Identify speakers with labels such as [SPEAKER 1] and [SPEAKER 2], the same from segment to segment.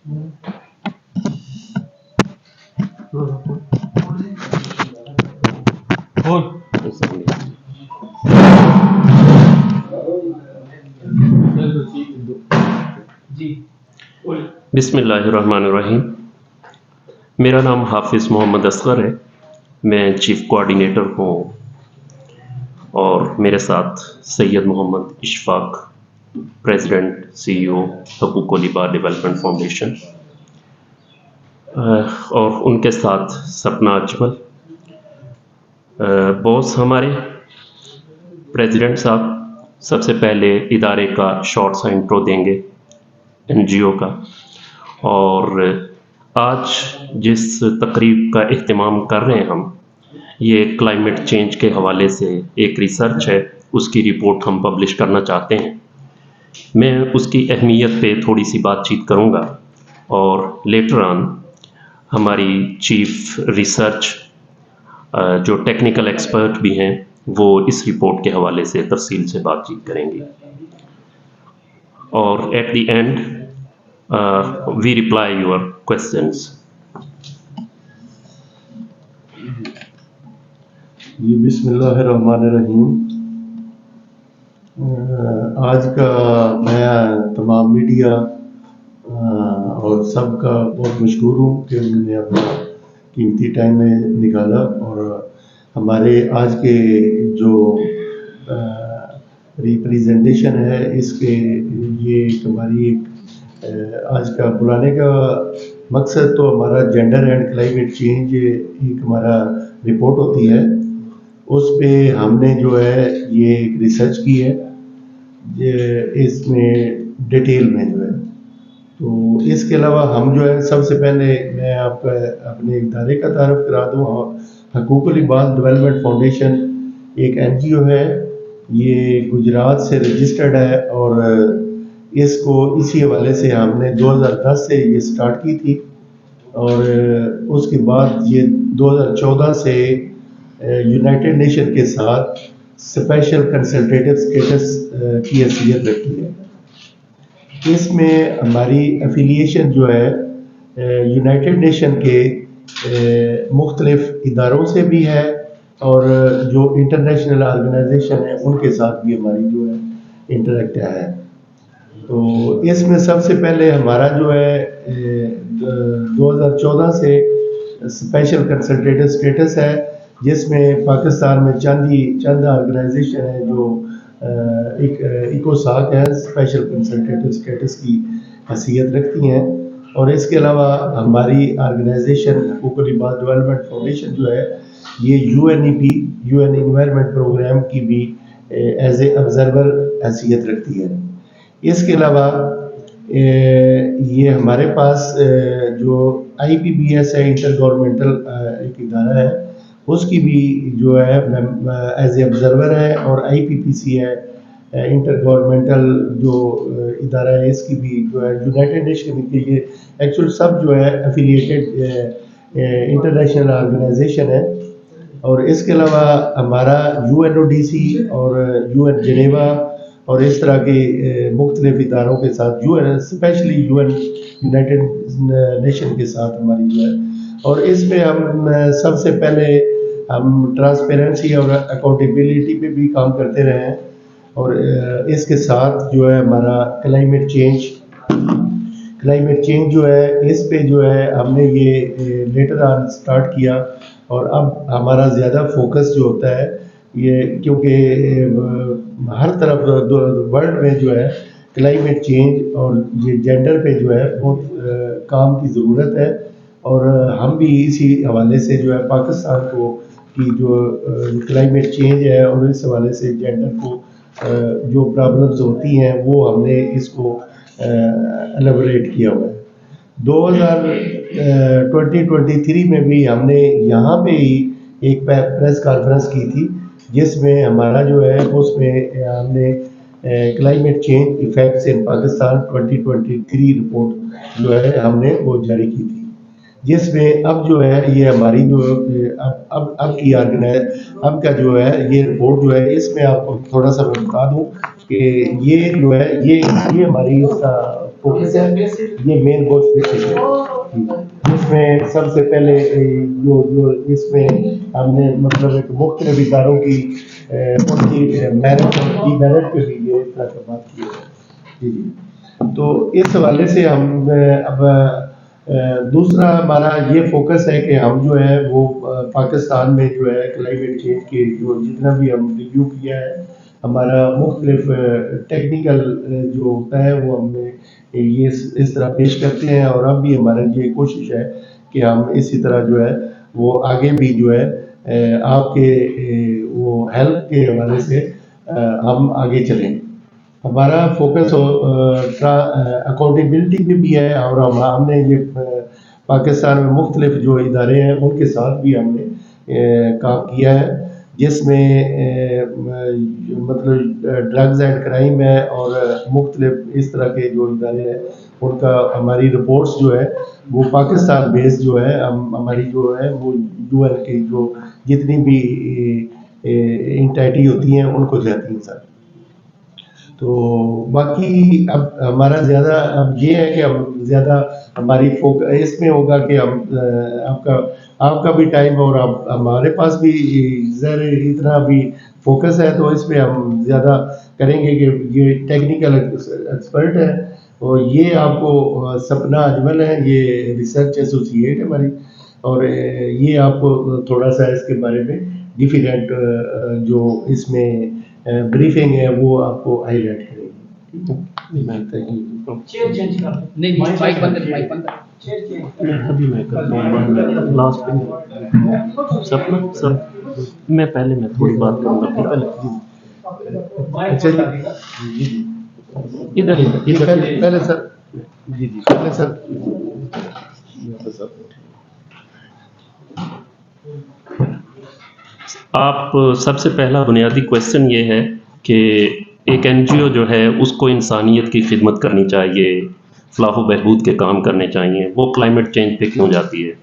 [SPEAKER 1] बिस्मिल्लाहिर्रहमानिर्रहीम। मेरा नाम हाफिज़ मोहम्मद असगर है। मैं चीफ़ कोऑर्डिनेटर हूँ और मेरे साथ सैयद मोहम्मद इशफाक, प्रेसिडेंट CEO हकूक़ लिबास डेवलपमेंट फाउंडेशन, और उनके साथ सपना अजमल। बॉस हमारे प्रेसिडेंट साहब सबसे पहले इदारे का शॉर्ट सा इंट्रो देंगे NGO का, और आज जिस तकरीब का इह्तिमाम कर रहे हैं हम, ये क्लाइमेट चेंज के हवाले से एक रिसर्च है, उसकी रिपोर्ट हम पब्लिश करना चाहते हैं। मैं उसकी अहमियत पे थोड़ी सी बातचीत करूँगा और लेटर ऑन हमारी चीफ रिसर्च जो टेक्निकल एक्सपर्ट भी हैं वो इस रिपोर्ट के हवाले से तफसील से बातचीत करेंगे, और at the end we reply your questions.
[SPEAKER 2] जी, बिस्मिल्लाहिर्रहमानिर्रहीम। आज का मैं तमाम मीडिया और सबका बहुत मशहूर हूँ कि उन्होंने अपना कीमती टाइम में निकाला और हमारे आज के जो रिप्रेजेंटेशन है इसके ये हमारी एक आज का बुलाने का मकसद तो हमारा जेंडर एंड क्लाइमेट चेंज एक हमारा रिपोर्ट होती है, उस पे हमने जो है ये एक रिसर्च की है इसमें डिटेल में जो है। तो इसके अलावा हम जो है सबसे पहले मैं आपका अपने इदारे का तारुफ करा दूँ। हकूक़ लिबास डेवलपमेंट फाउंडेशन एक NGO है, ये गुजरात से रजिस्टर्ड है और इसको इसी हवाले से हमने 2010 से ये स्टार्ट की थी और उसके बाद ये 2014 से यूनाइटेड नेशन के साथ स्पेशल कंसल्टेटिव स्टेटस की हैसियत रखती है। इसमें हमारी एफिलिएशन जो है यूनाइटेड नेशन के मुख्तलिफ इदारों से भी है और जो इंटरनेशनल ऑर्गेनाइजेशन है उनके साथ भी हमारी जो है इंटरेक्ट है। तो इसमें सबसे पहले हमारा जो है 2014 से स्पेशल कंसल्टेटिव स्टेटस है, जिसमें पाकिस्तान में चंद ऑर्गेनाइजेशन है जो एक इकोसाक है, स्पेशल कंसल्टेटिव स्टेटस की हैसियत रखती हैं, और इसके अलावा हमारी ऑर्गेनाइजेशन हकूक़ लिबास डेवलपमेंट फाउंडेशन जो है ये UNEP UN एनवायरनमेंट प्रोग्राम की भी एज ए ऑब्जर्वर हैसियत रखती है। इसके अलावा ये हमारे पास जो IPBS है, इंटर गवर्नमेंटल एक इदारा है, उसकी भी जो है एज ए ऑब्जर्वर है, और IPPC है इंटर गवर्नमेंटल जो इदारा है, इसकी भी जो है यूनाइटेड नेशन के ये एक्चुअल सब जो है एफिलिएटेड इंटरनेशनल ऑर्गेनाइजेशन है। और इसके अलावा हमारा UNODC और UN जिनेवा और इस तरह के मुख्तलिफ इदारों के साथ UN स्पेशली यूनाइटेड नेशन के साथ हमारी जो है, और इसमें हम सबसे पहले हम ट्रांसपेरेंसी और अकाउंटेबिलिटी पे भी काम करते रहे हैं, और इसके साथ जो है हमारा क्लाइमेट चेंज जो है इस पे जो है हमने ये लेटर ऑन स्टार्ट किया, और अब हमारा ज़्यादा फोकस जो होता है ये, क्योंकि हर तरफ वर्ल्ड में जो है क्लाइमेट चेंज और ये जेंडर पे जो है बहुत काम की ज़रूरत है, और हम भी इसी हवाले से जो है पाकिस्तान को की जो क्लाइमेट चेंज है और इस हवाले से जेंडर को जो प्रॉब्लम्स होती हैं वो हमने इसको एलेबोरेट किया हुआ है। 2023 में भी हमने यहाँ पे ही एक प्रेस कॉन्फ्रेंस की थी, जिसमें हमारा जो है उसमें हमने क्लाइमेट चेंज इफेक्ट्स इन पाकिस्तान 2023 रिपोर्ट जो है हमने वो जारी की थी, जिसमें अब जो है ये हमारी जो अब का जो है ये रिपोर्ट जो है, इसमें आपको थोड़ा सा मैं बता दूं कि ये जो है ये हमारी इसका फोकस है, ये मेन गोस्ट बेसिस है, जिसमें सबसे पहले जो इसमें हमने मतलब एक मुख्तलिफ इदारों की उनकी मेरिट और की मेरिट पे भी ये इस तरह का बात की है जी। तो इस हवाले से हम अब दूसरा हमारा ये फोकस है कि हम जो है वो पाकिस्तान में जो है क्लाइमेट चेंज के जो जितना भी हम रिव्यू किया है, हमारा मुख्तलिफ टेक्निकल जो होता है वो हमने ये इस तरह पेश करते हैं, और अब भी हमारा ये कोशिश है कि हम इसी तरह जो है वो आगे भी जो है आपके वो हेल्प के हवाले से हम आगे चलें। हमारा फोकस अकाउंटेबिलिटी पे भी है, और हमने ये पाकिस्तान में मुख्तलिफ जो इदारे हैं उनके साथ भी हमने काम किया है, जिसमें मतलब ड्रग्स एंड क्राइम है और मुख्तलिफ इस तरह के जो इदारे हैं उनका हमारी रिपोर्ट्स जो है वो पाकिस्तान बेस्ड जो है हमारी जो है वो UN की जो जितनी भी इंटाइटी होती हैं उनको जाती हैं सर। तो बाकी अब हमारा ज़्यादा अब ये है कि हम ज़्यादा हमारी इसमें होगा कि हम आपका भी टाइम और हमारे पास भी इतना भी फोकस है, तो इसमें हम ज़्यादा करेंगे कि ये टेक्निकल एक्सपर्ट है, और ये आपको सपना अजमल है, ये रिसर्च एसोसिएट है हमारी, और ये आपको थोड़ा सा इसके बारे में डिफरेंट जो इसमें ब्रीफिंग है वो आपको हाईलाइट करेगी।
[SPEAKER 3] चेयर चेंज कर दो।
[SPEAKER 4] नहीं माइक बंद है, माइक बंद है।
[SPEAKER 3] चेयर चेंज
[SPEAKER 1] अभी मैं करता हूँ लास्ट पे सपना सर मैं थोड़ी बात करूँगा पहले।
[SPEAKER 2] अच्छा जी जी
[SPEAKER 1] इधर
[SPEAKER 2] पहले सर जी पहले सर
[SPEAKER 1] आप सबसे पहला बुनियादी क्वेश्चन ये है कि एक NGO जो है उसको इंसानियत की खिदमत करनी चाहिए, फलाह व बहबूद के काम करने चाहिए, वो क्लाइमेट चेंज पे क्यों जाती है?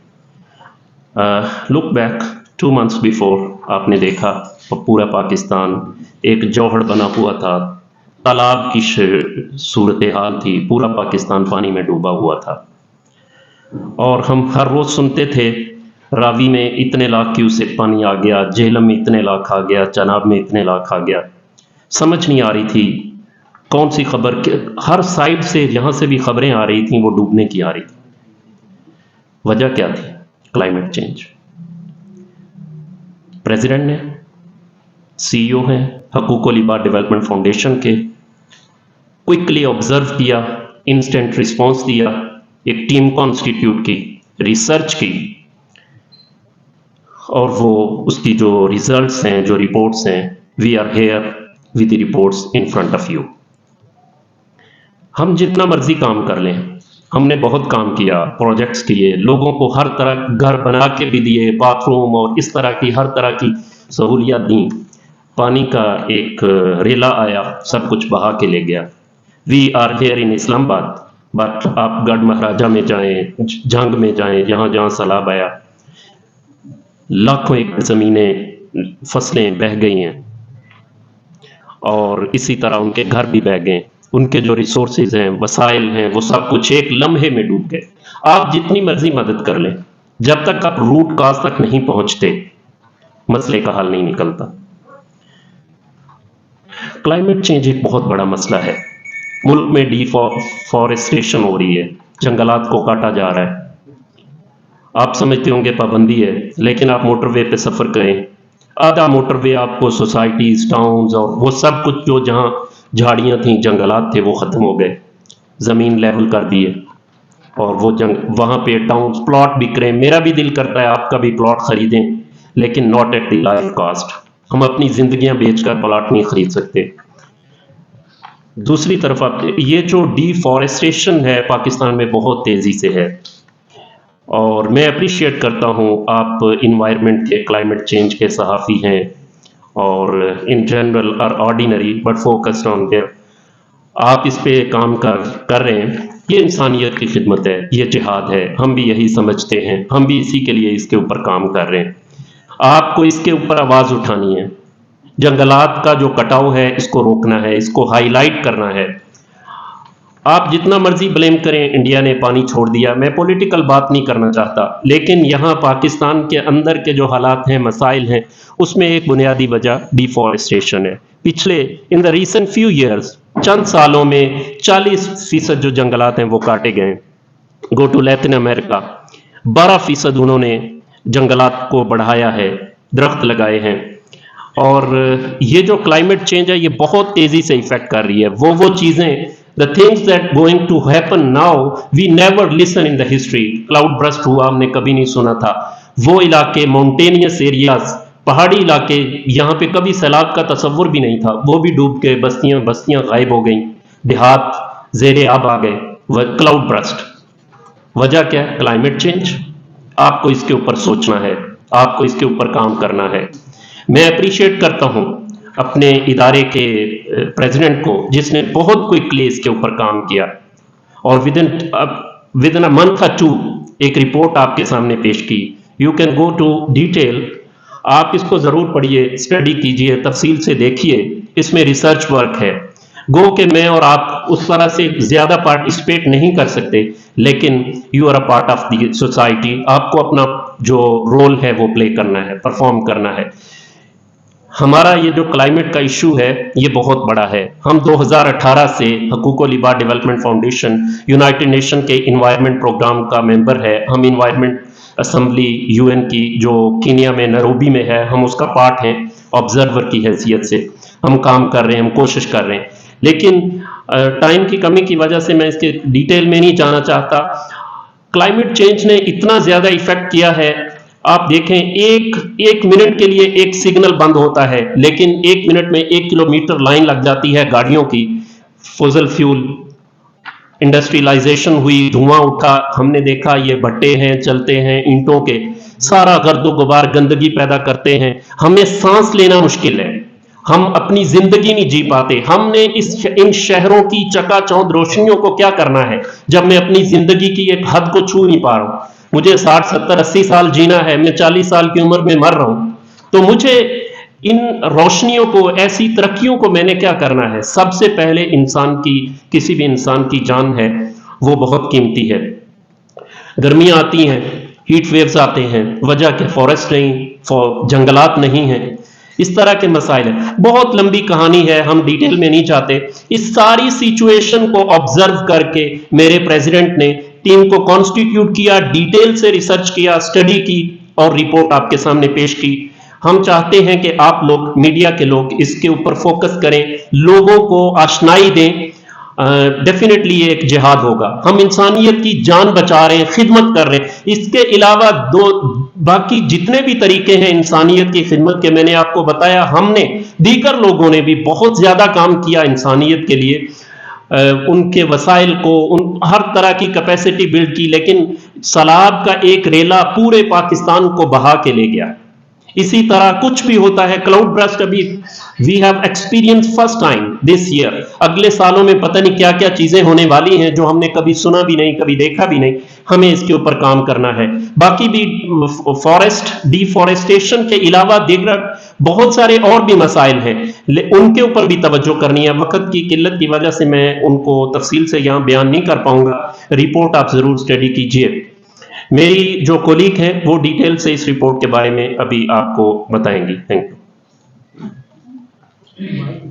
[SPEAKER 1] लुक बैक 2 months बिफोर आपने देखा पूरा पाकिस्तान एक जौहर बना हुआ था, तालाब की सूरत हाल थी, पूरा पाकिस्तान पानी में डूबा हुआ था, और हम हर रोज़ सुनते थे रावी में इतने लाख क्यूसेक पानी आ गया, झेलम में इतने लाख आ गया, चनाब में इतने लाख आ गया। समझ नहीं आ रही थी कौन सी खबर, हर साइड से जहाँ से भी खबरें आ रही थी वो डूबने की आ रही थी। वजह क्या थी? Climate change. प्रेसिडेंट ने, CEO हैं हकूक़ुल इबाद डेवलपमेंट फाउंडेशन के, क्विकली ऑब्जर्व किया, इंस्टेंट रिस्पॉन्स दिया, एक टीम कॉन्स्टिट्यूट की, रिसर्च की, और वो उसकी जो रिजल्ट्स हैं, जो रिपोर्ट्स हैं, we are here with the reports in front of you. हम जितना मर्जी काम कर लें, हमने बहुत काम किया, प्रोजेक्ट्स किए, लोगों को हर तरह घर बना के भी दिए, बाथरूम और इस तरह की हर तरह की सहूलियत दी, पानी का एक रेला आया, सब कुछ बहा के ले गया। We are here in Islamabad, but आप गढ़ महाराजा में जाएं, जंग में जाएं, जहाँ जहाँ सैलाब आया, लाखों एकड़ ज़मीनें, फसलें बह गई हैं, और इसी तरह उनके घर भी बह गए, उनके जो रिसोर्सेज हैं, वसाइल हैं, वो सब कुछ एक लम्हे में डूब गए। आप जितनी मर्जी मदद कर लें, जब तक आप रूट काज तक नहीं पहुंचते, मसले का हल नहीं निकलता। क्लाइमेट चेंज एक बहुत बड़ा मसला है। मुल्क में डिफॉरेस्टेशन हो रही है, जंगलात को काटा जा रहा है। आप समझते होंगे पाबंदी है, लेकिन आप मोटरवे पे सफ़र करें, आधा मोटरवे आपको सोसाइटीज़, टाउन्स और वो सब कुछ जो जहाँ झाड़ियाँ थी, जंगलात थे, वो ख़त्म हो गए, ज़मीन लेवल कर दिए, और वो वहाँ पे टाउन्स, प्लॉट बिक रहे हैं। मेरा भी दिल करता है आपका भी प्लॉट ख़रीदें, लेकिन not at the life cost. हम अपनी ज़िंदगियाँ बेचकर प्लॉट नहीं ख़रीद सकते। दूसरी तरफ आप ये जो डिफॉरेस्टेशन है पाकिस्तान में बहुत तेज़ी से है, और मैं अप्रिशिएट करता हूँ आप इन्वायरमेंट के, क्लाइमेट चेंज के सहाफ़ी हैं, और इन जनरल और ordinary but focused on their, आप इस पे काम कर रहे हैं। ये इंसानियत की खिदमत है, ये जिहाद है, हम भी यही समझते हैं, हम भी इसी के लिए इसके ऊपर काम कर रहे हैं। आपको इसके ऊपर आवाज़ उठानी है, जंगलात का जो कटाव है इसको रोकना है, इसको हाईलाइट करना है, آپ جتنا مرضی بلیم کریں انڈیا نے پانی چھوڑ دیا، میں پولیٹیکل بات نہیں کرنا چاہتا، لیکن یہاں پاکستان کے اندر کے جو حالات ہیں، مسائل ہیں، اس میں ایک بنیادی وجہ ڈیفارسٹریشن ہے۔ پچھلے ان دا ریسنٹ فیو ایئرس، چند سالوں میں 40% جو جنگلات ہیں وہ کاٹے گئے ہیں۔ گو ٹو لیٹن امریکہ، 12% انہوں نے جنگلات کو بڑھایا ہے، درخت لگائے ہیں۔ اور یہ جو کلائمیٹ چینج ہے یہ بہت تیزی سے ایفیکٹ کر رہی ہے۔ وہ چیزیں the things that going to happen now we never listen in the history. cloud burst ہوا ہم نے کبھی نہیں سنا تھا۔ وہ علاقے ماؤنٹینیس ایریاز، پہاڑی علاقے، یہاں پہ کبھی سیلاب کا تصور بھی نہیں تھا، وہ بھی ڈوب کے بستیاں غائب ہو گئیں، دیہات زیر آب آ گئے۔ کلاؤڈ برسٹ، وجہ کیا ہے؟ Climate change. آپ کو اس کے اوپر سوچنا ہے، آپ کو اس کے اوپر کام کرنا ہے۔ میں اپریشیٹ کرتا ہوں اپنے ادارے کے پریزیڈنٹ کو، جس نے بہت کوئکلی اس کے اوپر کام کیا، اور ودن اے منتھ اور 2 ایک رپورٹ آپ کے سامنے پیش کی۔ You can go to detail, آپ اس کو ضرور پڑھیے، اسٹڈی کیجیے، تفصیل سے دیکھیے، اس میں ریسرچ ورک ہے۔ گو کہ میں اور آپ اس طرح سے زیادہ پارٹیسپیٹ نہیں کر سکتے، لیکن you are a part of the society, آپ کو اپنا جو رول ہے وہ پلے کرنا ہے، پرفارم کرنا ہے۔ ہمارا یہ جو کلائمیٹ کا ایشو ہے یہ بہت بڑا ہے۔ ہم 2018 سے حقوق العباد ڈیولپمنٹ فاؤنڈیشن یونائٹڈ نیشن کے انوائرمنٹ پروگرام کا ممبر ہے۔ ہم انوائرمنٹ اسمبلی UN کی جو کینیا میں نیروبی میں ہے، ہم اس کا پارٹ ہیں، آبزرور کی حیثیت سے ہم کام کر رہے ہیں، ہم کوشش کر رہے ہیں، لیکن ٹائم کی کمی کی وجہ سے میں اس کے ڈیٹیل میں نہیں جانا چاہتا۔ کلائمیٹ چینج نے اتنا زیادہ ایفیکٹ کیا ہے، آپ دیکھیں ایک منٹ کے لیے ایک سگنل بند ہوتا ہے، لیکن 1 منٹ میں 1 کلومیٹر لائن لگ جاتی ہے گاڑیوں کی۔ فوزل فیول انڈسٹریلائزیشن ہوئی، دھواں اٹھا، ہم نے دیکھا یہ بھٹے ہیں چلتے ہیں اینٹوں کے، سارا گرد و غبار گندگی پیدا کرتے ہیں، ہمیں سانس لینا مشکل ہے، ہم اپنی زندگی نہیں جی پاتے۔ ہم نے ان شہروں کی چکا چوندھ روشنیوں کو کیا کرنا ہے جب میں اپنی زندگی کی ایک حد کو چھو نہیں پا رہا ہوں؟ مجھے 60 70 80 سال جینا ہے، میں 40 سال کی عمر میں مر رہا ہوں، تو مجھے ان روشنیوں کو، ایسی ترقیوں کو میں نے کیا کرنا ہے؟ سب سے پہلے انسان کی، کسی بھی انسان کی جان ہے وہ بہت قیمتی ہے۔ گرمیاں آتی ہیں، ہیٹ ویوز آتے ہیں، وجہ کہ فارسٹ نہیں، جنگلات نہیں ہیں، اس طرح کے مسائل ہیں۔ بہت لمبی کہانی ہے، ہم ڈیٹیل میں نہیں چاہتے۔ اس ساری سچویشن کو آبزرو کر کے میرے پریزیڈنٹ نے ٹیم کو کانسٹیٹیوٹ کیا، ڈیٹیل سے ریسرچ کیا، اسٹڈی کی، اور رپورٹ آپ کے سامنے پیش کی۔ ہم چاہتے ہیں کہ آپ لوگ، میڈیا کے لوگ، اس کے اوپر فوکس کریں، لوگوں کو آشنائی دیں۔ ڈیفینیٹلی یہ ایک جہاد ہوگا، ہم انسانیت کی جان بچا رہے ہیں، خدمت کر رہے ہیں۔ اس کے علاوہ باقی جتنے بھی طریقے ہیں انسانیت کی خدمت کے، میں نے آپ کو بتایا، ہم نے، دیگر لوگوں نے بھی بہت زیادہ کام کیا انسانیت کے لیے، ان کے وسائل کو، ہر طرح کی کیپیسٹی بلڈ کی، لیکن سیلاب کا ایک ریلا پورے پاکستان کو بہا کے لے گیا۔ اسی طرح کچھ بھی ہوتا ہے، کلاؤڈ برسٹ ابھی we have experience first time this year, اگلے سالوں میں پتہ نہیں کیا کیا چیزیں ہونے والی ہیں جو ہم نے کبھی سنا بھی نہیں، کبھی دیکھا بھی نہیں، ہمیں اس کے اوپر کام کرنا ہے۔ باقی بھی فارسٹ ڈیفارسٹیشن کے علاوہ دیگر بہت سارے اور بھی مسائل ہیں، ان کے اوپر بھی توجہ کرنی ہے۔ وقت کی قلت کی وجہ سے میں ان کو تفصیل سے یہاں بیان نہیں کر پاؤں گا، رپورٹ آپ ضرور اسٹڈی کیجئے۔ میری جو کولیگ ہے وہ ڈیٹیل سے اس رپورٹ کے بارے میں ابھی آپ کو بتائیں گی۔ Thank you.